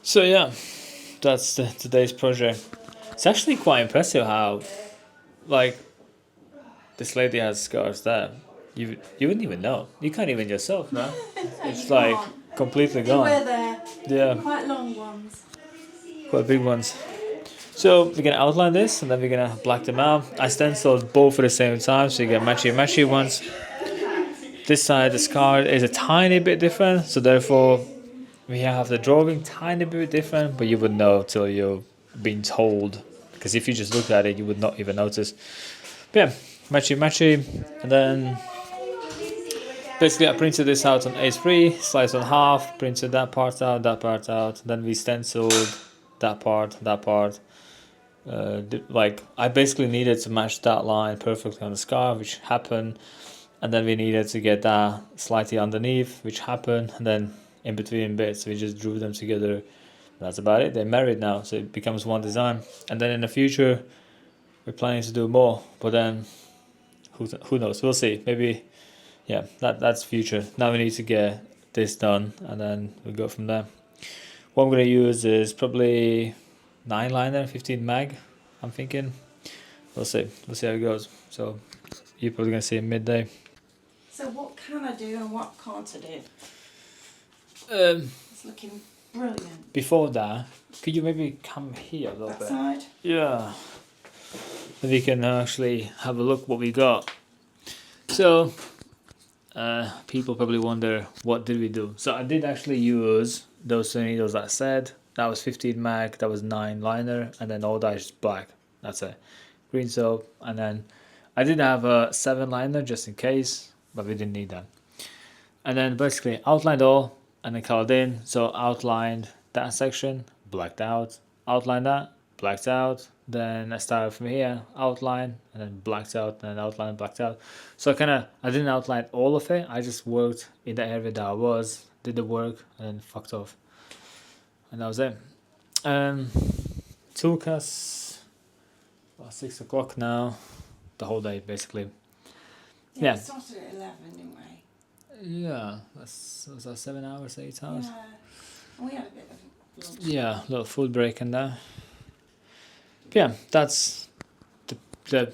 So yeah, that's today's project. It's actually quite impressive how, like, this lady has scars there. You wouldn't even know. You can't even yourself, no? It's You like can't. completely They were gone. there. Yeah, Quite long ones. quite big ones. So we're gonna outline this and then we're gonna black them out. I stenciled both at the same time, so you get matchy ones. This side, the scar is a tiny bit different, so therefore we have the drawing tiny bit different, but you would know till you've been told. Because if you just looked at it, you would not even notice. But yeah, matchy, and then basically I printed this out on A3, sliced on half, printed that part out, then we stenciled that part. Like I basically needed to match that line perfectly on the scarf, which happened, and then we needed to get that slightly underneath, which happened, and then in between bits we just drew them together. That's about it. They're married now, so it becomes one design. And then in the future, we're planning to do more, but then who knows? We'll see. Maybe, yeah, that's future. Now we need to get this done, and then we go from there. What I'm gonna use is probably 9 liner, 15 mag. I'm thinking. We'll see. We'll see how it goes. So you're probably gonna see it midday. So what can I do and what can't I do? Um, It's looking brilliant. Before that, could you maybe come here a little That bit? side? Yeah. Then we can actually have a look what we got. So, people probably wonder what did we do. So I did actually use those two needles that I said. That was 15 mag, that was 9 liner, and then all that is black. That's it. Green soap, and then I did have a 7 liner just in case, but we didn't need that. And then basically outlined all and then colored in. So outlined that section, blacked out, outlined that, blacked out. Then I started from here, outline, and then blacked out, and then outline, blacked out. So I didn't outline all of it. I just worked in the area that I was, did the work, and then fucked off. And that was it. Took us about 6 o'clock now, the whole day basically. Yeah. We started at 11, didn't we? Yeah, was that 7 hours, 8 hours? Yeah. And we had a bit of lunch. Yeah, a little food break in there. But yeah, that's the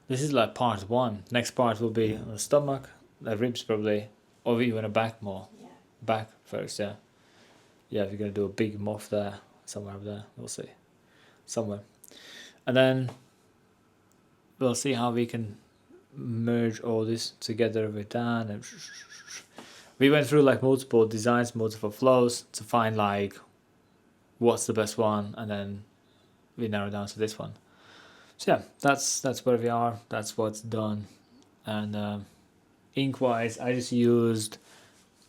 this is like part one. Next part will be on the stomach, the ribs probably, or even a back more. Yeah. Back first, yeah. Yeah, we're gonna do a big muff there, somewhere up there. We'll see, somewhere, and then we'll see how we can merge all this together with Dan. And we went through like multiple designs, multiple flows to find like what's the best one, and then we narrow down to this one. So yeah, that's where we are. That's what's done. And ink wise, I just used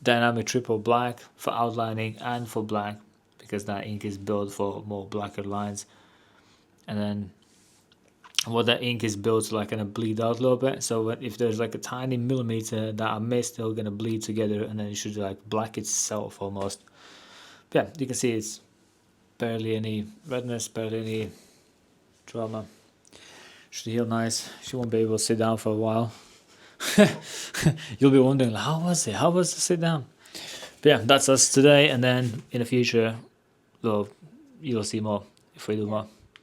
dynamic triple black for outlining and for black because that ink is built for more blacker lines. And then what that ink is built to like gonna bleed out a little bit. So if there's like a tiny millimeter that I missed, they're gonna bleed together, and then it should like black itself almost. But yeah, you can see it's barely any redness, barely any drama. Should heal nice. She won't be able to sit down for a while. You'll be wondering, how was it? How was the sit down? But yeah, that's us today, and then in the future, well, you'll see more if we do more.